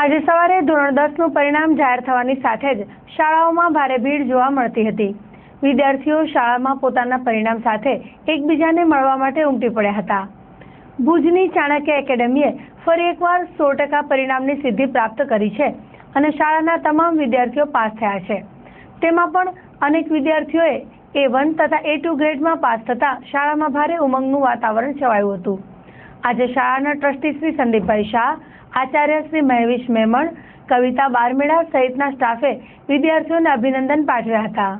આજે સવારે ધોરણ 10નું પરિણામ જાહેર થવાની સાથે જ શાળાઓમાં ભારે ભીડ જોવા મળતી હતી। વિદ્યાર્થીઓ શાળામાં પોતાના પરિણામ સાથે એકબીજાને મળવા માટે ઉમટી પડ્યા હતા। ભુજની ચાણક્ય એકેડેમીએ ફરી એકવાર 100% પરિણામની સિદ્ધિ પ્રાપ્ત કરી છે અને શાળાના તમામ વિદ્યાર્થીઓ પાસ થયા છે। તેમાં પણ અનેક વિદ્યાર્થીઓએ A1 તથા A2 ગ્રેડમાં પાસ થતા શાળામાં ભારે ઉમંગનું વાતાવરણ છવાયું હતું। આજે શાળાના ટ્રસ્ટી શ્રી સંદીપભાઈ શાહ, આચાર્ય શ્રી મહેવીશ મેમણ, કવિતા બારમેડા સહિતના સ્ટાફે વિદ્યાર્થીઓને અભિનંદન પાઠવ્યા હતા।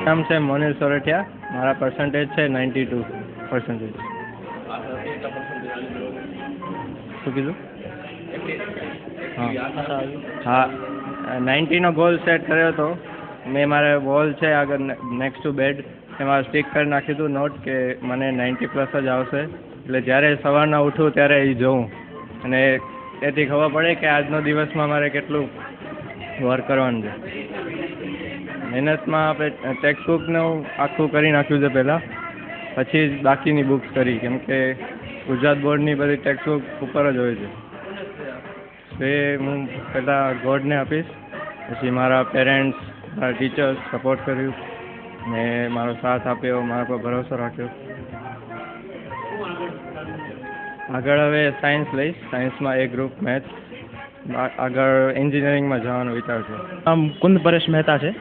નામ છે મોનિલ સોરઠિયા, મારા પર્સન્ટેજ છે 92%। શું કીધું? હા 90નો ગોલ સેટ કર્યો હતો મેં। મારે ગોલ છે આગળ નેક્સ્ટ ટુ બેડ એમાં સ્ટીક કરી નાખ્યું હતું નોટ કે મને 90+ જ આવશે, એટલે જ્યારે સવારના ઉઠું ત્યારે એ જોઉં અને તેથી ખબર પડે કે આજનો દિવસમાં મારે કેટલું વર્ક કરવાનું છે। મહેનતમાં આપણે ટેક્સ્ટ બુકનું આખું કરી નાખ્યું છે પહેલાં, પછી જ બાકીની બુક્સ કરી, કેમ કે ગુજરાત બોર્ડની બધી ટેક્સ્ટ બુક ઉપર જ હોય છે। તો એ હું પહેલાં ગોડને આપીશ, પછી મારા પેરેન્ટ્સ, મારા ટીચર્સ સપોર્ટ કર્યું ને મારો સાથ આપ્યો, મારા પર ભરોસો રાખ્યો। આગળ હવે સાયન્સ લઈશ, સાયન્સમાં A ગ્રુપ મેથ્સ, આગળ એન્જિનિયરિંગમાં જવાનો વિચાર છે। આમ કુંદ પરેશ મહેતા છે,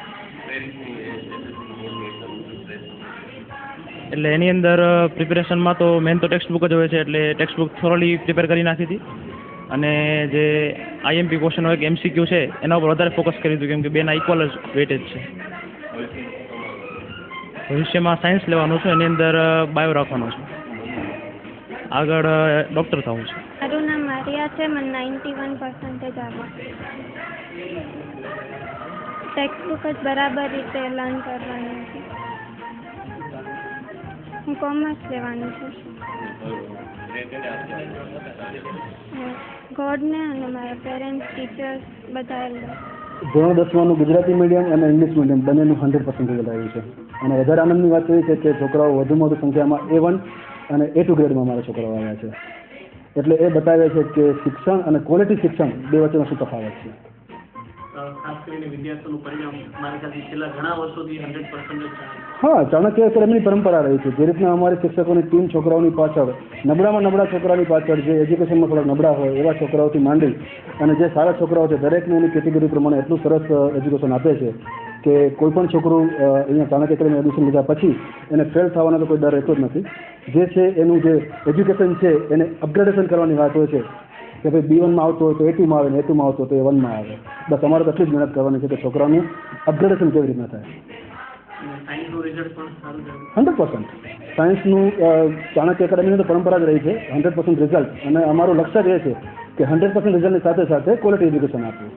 એટલે એની અંદર પ્રિપેરેશનમાં તો મેન તો ટેક્સ્ટ બુક જ હોય છે, એટલે ટેક્સ્ટ બુક થોરોલી પ્રિપેર કરી નાખી હતી અને જે IMP ક્વેશ્ચન હોય કે MCQ છે એના ઉપર વધારે ફોકસ કર્યું હતું, કેમ કે બેના ઇક્વલ જ વેટેજ છે। ભવિષ્યમાં સાયન્સ લેવાનું છે, એની અંદર બાયો રાખવાનો છે, આગળ ડૉક્ટર થવું છે। મારું નામ મારિયા છે, મને 91% આવે। ટેક્સ્ટ બુક જ બરાબર રીતે લર્ન કરવાની હતી। હું કોમર્સ લેવાનું છું। ગોડને અને મારા પેરેન્ટ્સ, ટીચર્સ બધાએ ધોરણ 10નું ગુજરાતી મીડિયમ અને ઇંગ્લિશ મીડિયમ બંનેનું 100% રિઝલ્ટ આવ્યું છે અને વધારે આનંદની વાત એ છે કે છોકરાઓ વધુમાં વધુ સંખ્યામાં A1 અને A2 ગ્રેડમાં મારા છોકરાઓ આવ્યા છે, એટલે એ બતાવે છે કે શિક્ષણ અને ક્વોલિટી શિક્ષણ બે વચ્ચેનો શું તફાવત છે। ખાસ કરીને વિદ્યાર્થીઓનું પરિણામ મારી સાથે છેલ્લા ઘણા વર્ષોથી 100% હા, ચાણક્ય એકેડેમીની પરંપરા રહી છે। જે રીતના અમારી શિક્ષકોની ટીમ છોકરાઓની પાછળ નબળામાં નબળા છોકરાઓની પાછળ, જે એજ્યુકેશનમાં થોડા નબળા હોય એવા છોકરાઓથી માંડી અને જે સારા છોકરાઓ છે દરેકને એની કેટેગરી પ્રમાણે એટલું સરસ એજ્યુકેશન આપે છે કે કોઈ પણ છોકરું અહીંયા ચાણક્ય એકેડેમી એડમિશન લીધા પછી એને ફેલ થવાનો તો કોઈ ડર રહેતો જ નથી। જે છે એનું જે એજ્યુકેશન છે એને અપગ્રેડેશન કરવાની વાત હોય છે કે ભાઈ B1માં આવતો હોય તો A2માં આવે ને A2માં આવતો હોય તો A1માં આવે। બસ અમારે તો એટલી જ મહેનત કરવાની છે કે છોકરાનું અપગ્રેડેશન કેવી રીતના થાય। સાયન્સનું રિઝલ્ટ પણ સારું છે 100%। સાયન્સનું ચાણક્ય એકેડેમીની તો પરંપરા જ રહી છે 100% રિઝલ્ટ, અને અમારું લક્ષ્ય જ એ છે કે 100% રિઝલ્ટની સાથે સાથે ક્વોલિટી એજ્યુકેશન આપવું।